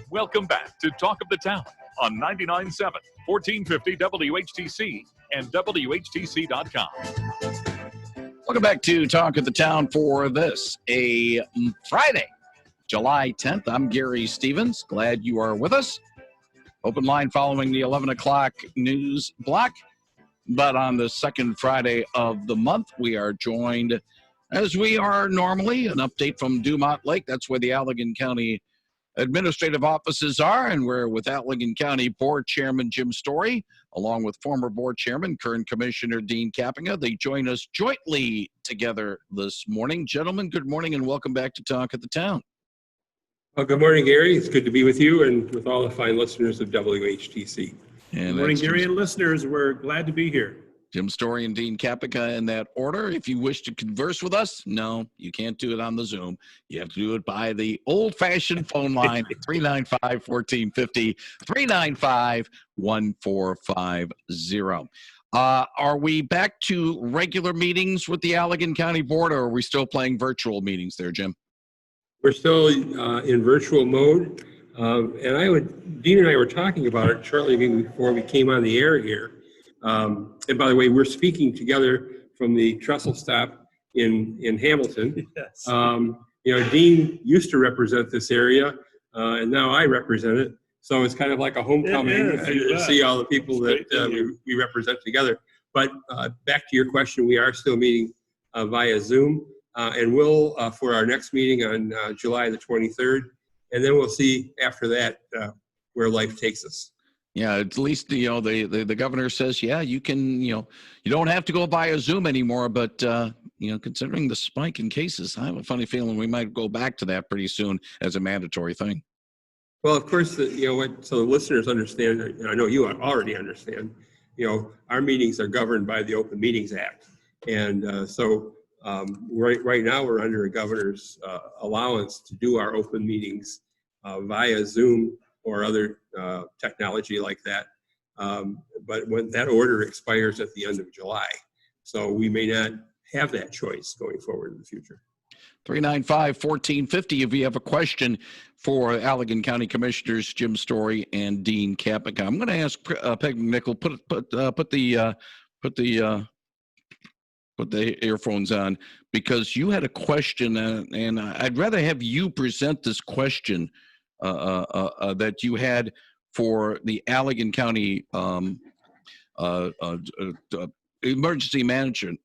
Welcome back to Talk of the Town on 99.7, 1450 WHTC and WHTC.com. Welcome back to Talk of the Town for this, a Friday, July 10th. I'm Gary Stevens. Glad you are with us. Open line following the 11 o'clock news block. But on the second Friday of the month, we are joined, as we are normally, an update from Dumont Lake. That's where the Allegan County administrative offices are, and we're with Allegan County Board Chairman Jim Storey, along with former Board Chairman, current Commissioner Dean Kapenga. They join us jointly together this morning. Gentlemen, good morning and welcome back to Talk of the Town. Well, good morning, Gary. It's good to be with you and with all the fine listeners of WHTC. Good morning, Gary and listeners. We're glad to be here. Jim Storey and Dean Kapenga in that order. If you wish to converse with us, no, you can't do it on the Zoom. You have to do it by the old-fashioned phone line, 395-1450, 395-1450. Are we back to regular meetings with the Allegan County Board, or are we still playing virtual meetings there, Jim? We're still in virtual mode. Dean and I were talking about it shortly before we came on the air here. And by the way, we're speaking together from the trestle stop in Hamilton. Yes. Dean used to represent this area, and now I represent it. So it's kind of like a homecoming to see all the people that we represent together. But back to your question, we are still meeting via Zoom, and we'll for our next meeting on July the 23rd, and then we'll see after that where life takes us. Yeah, at least, the governor says, yeah, you can, you don't have to go via Zoom anymore. But, considering the spike in cases, I have a funny feeling we might go back to that pretty soon as a mandatory thing. Well, of course, so the listeners understand, and I know you already understand, our meetings are governed by the Open Meetings Act. And so right now we're under a governor's allowance to do our open meetings via Zoom or other technology like that. But when that order expires at the end of July, so we may not have that choice going forward in the future. 395-1450 if you have a question for Allegan County Commissioners Jim Storey and Dean Kapenga. I'm going to ask Peg Nickel, put the earphones on, because you had a question, and I'd rather have you present this question that you had for the Allegan County emergency management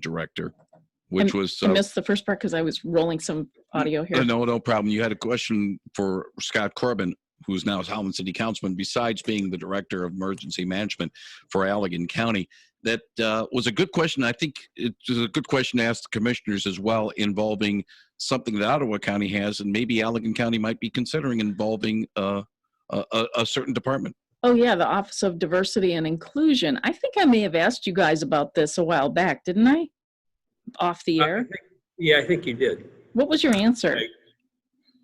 director, which was... I missed the first part because I was rolling some audio here. No problem. You had a question for Scott Corbin, who's now Holland City Councilman, besides being the Director of Emergency Management for Allegan County. That was a good question. I think it was a good question to ask the commissioners as well, involving something that Ottawa County has, and maybe Allegan County might be considering involving a certain department. Oh, yeah, the Office of Diversity and Inclusion. I think I may have asked you guys about this a while back, didn't I? Off the air? I think you did. What was your answer?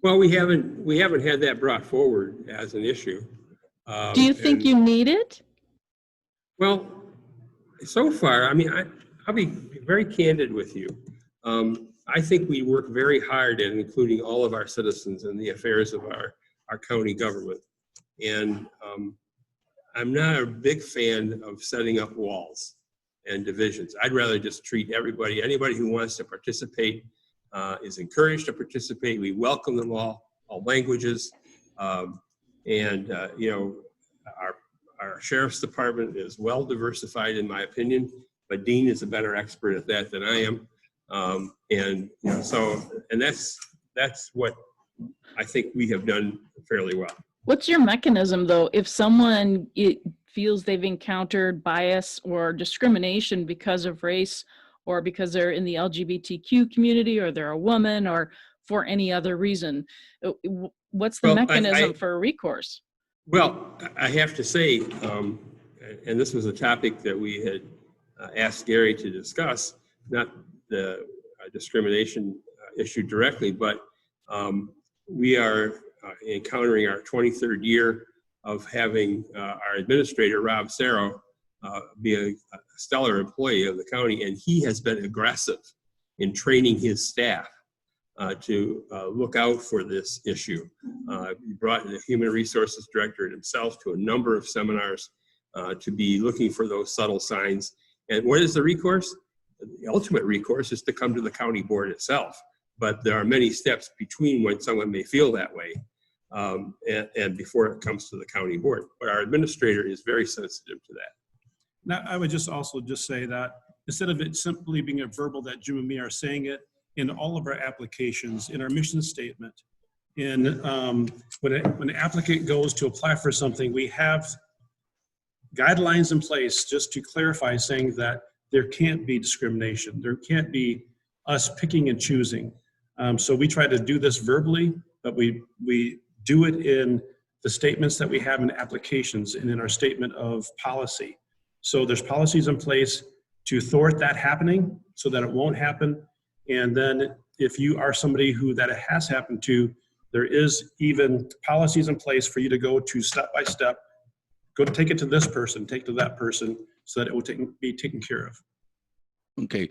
Well, we haven't had that brought forward as an issue. Do you think you need it? Well, so far, I'll be very candid with you. I think we work very hard at including all of our citizens in the affairs of our county government. And I'm not a big fan of setting up walls and divisions. I'd rather just treat anybody who wants to participate is encouraged to participate. We welcome them all languages. Our sheriff's department is well diversified, in my opinion, but Dean is a better expert at that than I am. That's what I think we have done fairly well. What's your mechanism, though, if someone feels they've encountered bias or discrimination because of race, or because they're in the LGBTQ community, or they're a woman, or for any other reason? What's the mechanism for recourse? Well, I have to say, and this was a topic that we had asked Gary to discuss, not the discrimination issue directly, but we are encountering our 23rd year of having our administrator, Rob Sarrow, be a stellar employee of the county, and he has been aggressive in training his staff to look out for this issue. He brought in the Human Resources Director himself to a number of seminars to be looking for those subtle signs. And what is the recourse? The ultimate recourse is to come to the county board itself. But there are many steps between when someone may feel that way and before it comes to the county board. But our administrator is very sensitive to that. Now, I would just also just say that instead of it simply being a verbal that Jim and me are saying it, in all of our applications, in our mission statement, in when an applicant goes to apply for something, we have guidelines in place just to clarify, saying that there can't be discrimination. There can't be us picking and choosing. So we try to do this verbally, but we do it in the statements that we have in applications and in our statement of policy. So there's policies in place to thwart that happening so that it won't happen. And then if you are somebody who that it has happened to, there is even policies in place for you to go to step by step, go to take it to this person, take it to that person, so that it will be taken care of. Okay.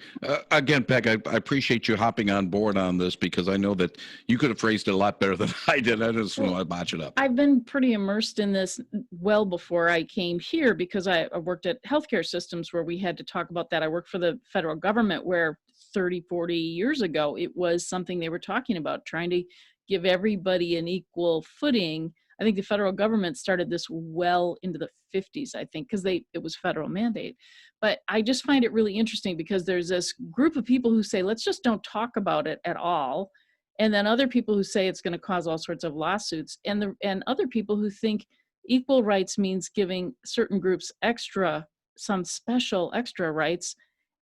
Again, Peg, I appreciate you hopping on board on this, because I know that you could have phrased it a lot better than I did. I just want to botch it up. I've been pretty immersed in this well before I came here, because I worked at healthcare systems where we had to talk about that. I worked for the federal government where 30, 40 years ago, it was something they were talking about, trying to give everybody an equal footing. I think the federal government started this well into the 50s, I think, because it was federal mandate. But I just find it really interesting, because there's this group of people who say, let's just don't talk about it at all. And then other people who say it's going to cause all sorts of lawsuits. And other people who think equal rights means giving certain groups some special extra rights.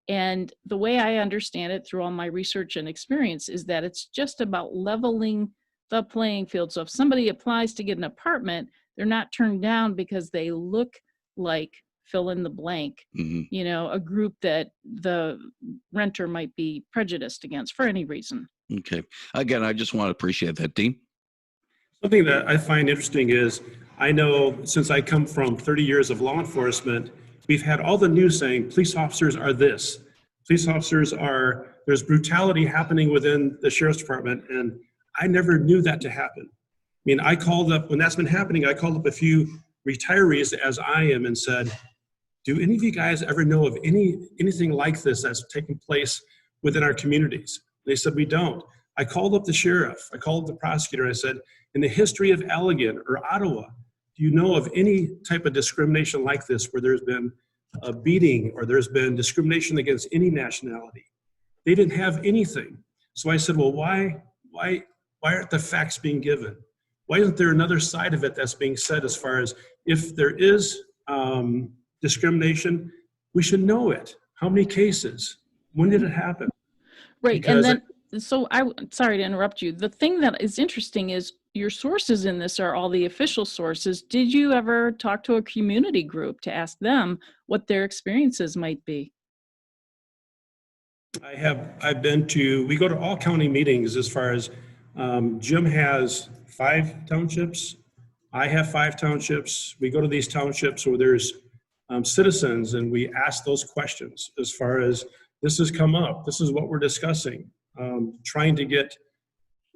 And the way I understand it through all my research and experience is that it's just about leveling the playing field. So if somebody applies to get an apartment, they're not turned down because they look like fill in the blank, a group that the renter might be prejudiced against for any reason. Okay. Again, I just want to appreciate that, Dean. Something that I find interesting is, I know since I come from 30 years of law enforcement, we've had all the news saying police officers are this. Police officers there's brutality happening within the sheriff's department, and I never knew that to happen. I mean, I called up, when that's been happening, I called up a few retirees, as I am, and said, do any of you guys ever know of anything like this that's taking place within our communities? They said, we don't. I called up the sheriff, I called up the prosecutor, I said, in the history of Allegan or Ottawa, do you know of any type of discrimination like this where there's been a beating or there's been discrimination against any nationality? They didn't have anything. So I said, well, why aren't the facts being given? Why isn't there another side of it that's being said, as far as if there is discrimination, we should know it. How many cases? When did it happen? Right. Because and then, so sorry to interrupt you. The thing that is interesting is your sources in this are all the official sources. Did you ever talk to a community group to ask them what their experiences might be? We go to all county meetings, as far as Jim has 5 townships. I have 5 townships. We go to these townships where there's citizens, and we ask those questions, as far as this has come up. This is what we're discussing. Trying to get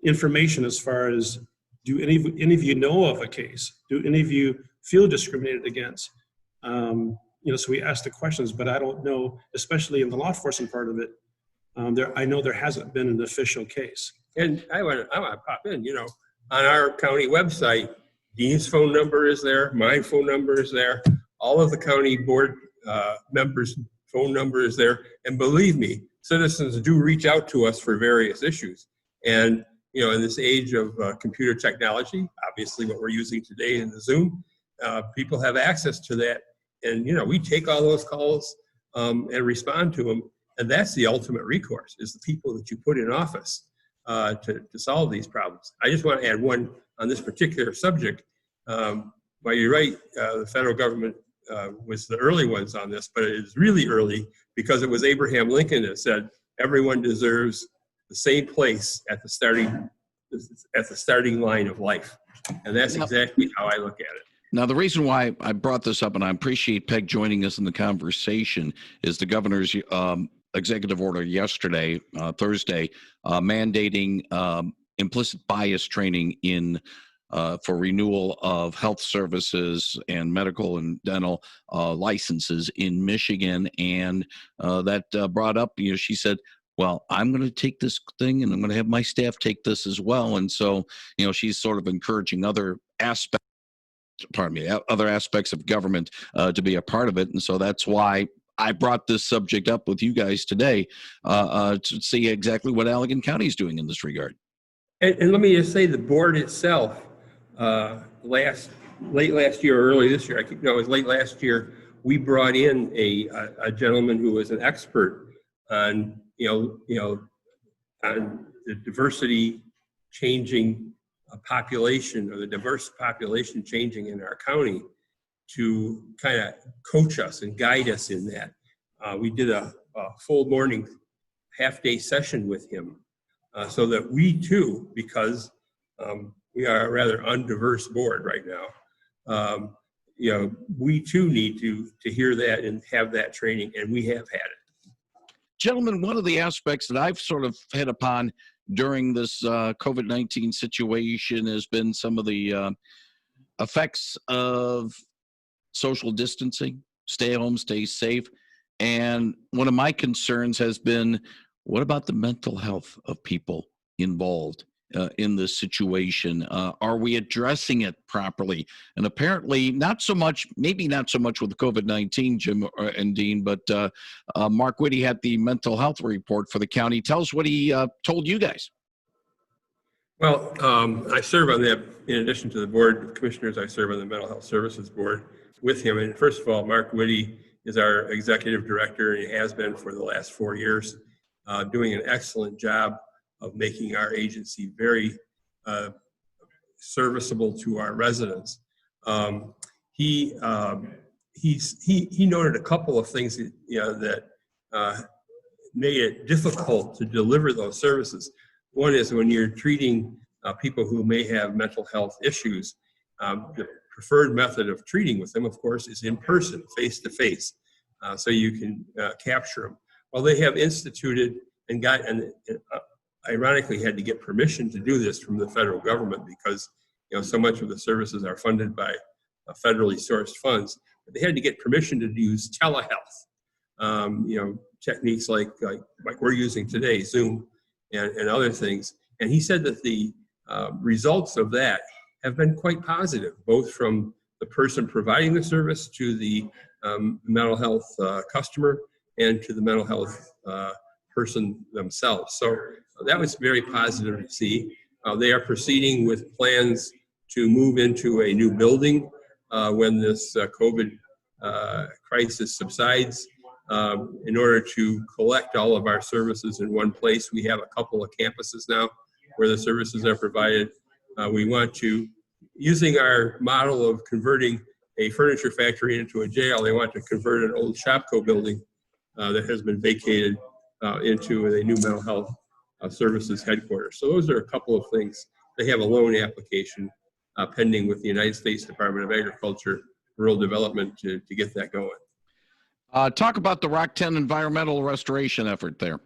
information as far as, do any of you know of a case? Do any of you feel discriminated against? So we ask the questions, but I don't know, especially in the law enforcement part of it, I know there hasn't been an official case. And I want to pop in, on our county website, Dean's phone number is there, my phone number is there, all of the county board members' phone number is there. And believe me, citizens do reach out to us for various issues. And, in this age of computer technology, obviously what we're using today in the Zoom, people have access to that. And, we take all those calls and respond to them. And that's the ultimate recourse, is the people that you put in office to solve these problems. I just want to add one on this particular subject. Well, you're right, the federal government was the early ones on this, but it is really early because it was Abraham Lincoln that said everyone deserves the same place at the starting line of life. And that's exactly how I look at it. Now, the reason why I brought this up, and I appreciate Peg joining us in the conversation, is the governor's executive order yesterday, Thursday, mandating implicit bias training in for renewal of health services and medical and dental licenses in Michigan. And that brought up, she said, well, I'm going to take this thing and I'm going to have my staff take this as well. And so, she's sort of encouraging other aspects of government to be a part of it. And so that's why I brought this subject up with you guys today to see exactly what Allegan County is doing in this regard. And let me just say, the board itself, late last year or early this year, it was late last year, we brought in a gentleman who was an expert on on the diversity changing population, or the diverse population changing in our county, to kind of coach us and guide us in that. We did a full morning half-day session with him so that we too, because we are a rather undiverse board right now, we too need to hear that and have that training, and we have had it. Gentlemen, one of the aspects that I've sort of hit upon during this COVID-19 situation has been some of the effects of social distancing, stay home, stay safe. And one of my concerns has been, what about the mental health of people involved in this situation? Are we addressing it properly? And apparently not so much, maybe not so much with COVID-19, Jim and Dean, but Mark Whitty had the mental health report for the county. Tell us what he told you guys. Well, I serve on that, in addition to the board of commissioners, I serve on the mental health services board with him. And first of all, Mark Whitty is our executive director, and he has been for the last 4 years, doing an excellent job of making our agency very serviceable to our residents. He noted a couple of things that made it difficult to deliver those services. One is when you're treating people who may have mental health issues, the preferred method of treating with them, of course, is in person, face to face, so you can capture them. Well, they have instituted and ironically had to get permission to do this from the federal government, because so much of the services are funded by federally sourced funds. But they had to get permission to use telehealth, techniques like we're using today, Zoom and other things. And he said that the results of that have been quite positive, both from the person providing the service to the mental health customer and to the mental health person themselves. So that was very positive to see. They are proceeding with plans to move into a new building when this COVID crisis subsides, in order to collect all of our services in one place. We have a couple of campuses now where the services are provided. We want to, using our model of converting a furniture factory into a jail, they want to convert an old Shopko building that has been vacated into a new mental health services headquarters. So those are a couple of things. They have a loan application pending with the United States Department of Agriculture, Rural Development to get that going. Talk about the Rock 10 environmental restoration effort there.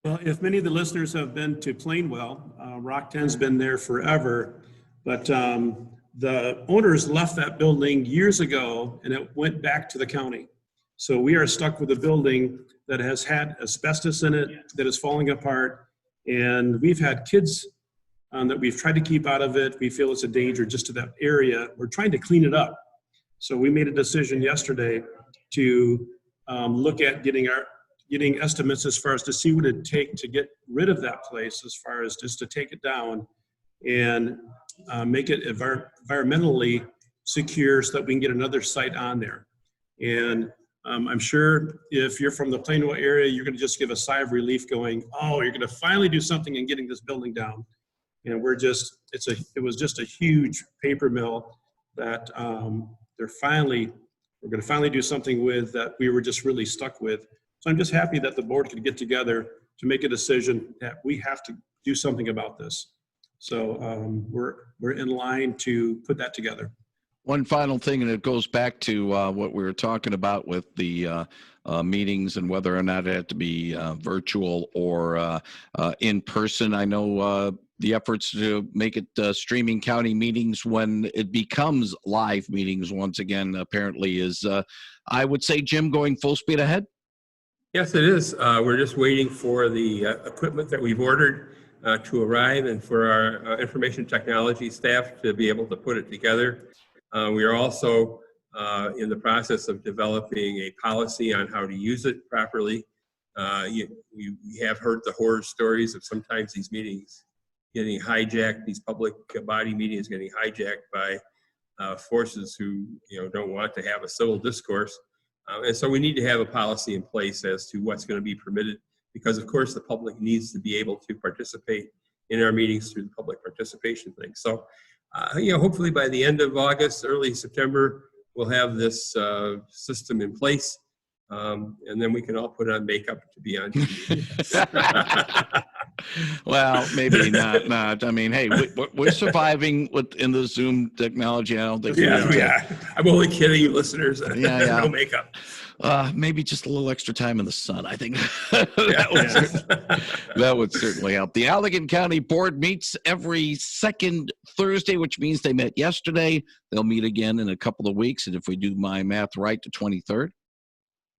Well, if many of the listeners have been to Plainwell, Rock 10's been there forever, but the owners left that building years ago and it went back to the county. So we are stuck with a building that has had asbestos in it, that is falling apart, and we've had kids that we've tried to keep out of it. We feel it's a danger just to that area. We're trying to clean it up. So we made a decision yesterday to look at getting estimates as far as to see what it'd take to get rid of that place, as far as just to take it down and make it environmentally secure so that we can get another site on there. And I'm sure if you're from the Plainwell area, you're going to just give a sigh of relief going, oh, you're going to finally do something in getting this building down. And it was just a huge paper mill that we're going to finally do something with, that we were just really stuck with. So I'm just happy that the board could get together to make a decision that we have to do something about this. So we're in line to put that together. One final thing, and it goes back to what we were talking about with the meetings and whether or not it had to be virtual or in person. I know the efforts to make it streaming county meetings when it becomes live meetings once again apparently is, I would say, Jim, going full speed ahead. Yes, it is. We're just waiting for the equipment that we've ordered to arrive and for our information technology staff to be able to put it together. We are also in the process of developing a policy on how to use it properly. We have heard the horror stories of sometimes these meetings getting hijacked, these public body meetings getting hijacked by forces who don't want to have a civil discourse. And so we need to have a policy in place as to what's going to be permitted, because of course the public needs to be able to participate in our meetings through the public participation thing. So, hopefully by the end of August, early September, we'll have this system in place, and then we can all put on makeup to be on TV. Well, maybe not. I mean, hey, we're surviving in the Zoom technology. I don't think. Yeah. I'm only kidding, you listeners. Yeah. No makeup. Maybe just a little extra time in the sun. I think that would certainly help. The Allegan County Board meets every second Thursday, which means they met yesterday. They'll meet again in a couple of weeks, and if we do my math right, the 23rd.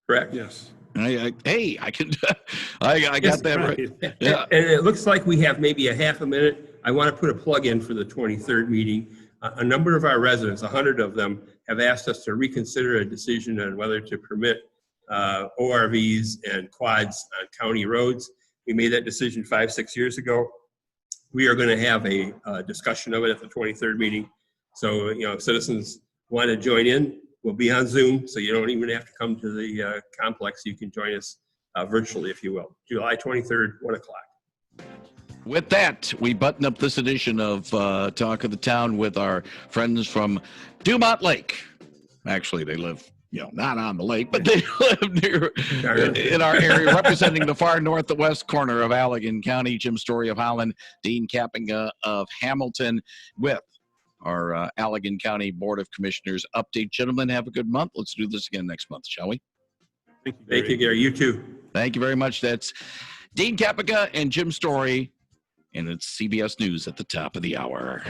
Correct. Yes. I got that right. Yeah. And it looks like we have maybe a half a minute. I want to put a plug in for the 23rd meeting. A number of our residents, 100 of them, have asked us to reconsider a decision on whether to permit ORVs and quads on county roads. We made that decision 5-6 years ago. We are going to have a discussion of it at the 23rd meeting. So, if citizens want to join in, we'll be on Zoom, so you don't even have to come to the complex. You can join us virtually, if you will. July 23rd, 1 o'clock. With that, we button up this edition of Talk of the Town with our friends from Dumont Lake. Actually, they live, not on the lake, but they live near in our area, representing the far northwest corner of Allegan County. Jim Storey of R-Holland, Dean Kapenga of Hamilton, with our Allegan County Board of Commissioners update. Gentlemen, have a good month. Let's do this again next month, shall we? Thank you, Gary. You too. Thank you very much. That's Dean Kapenga and Jim Storey, and it's CBS News at the top of the hour.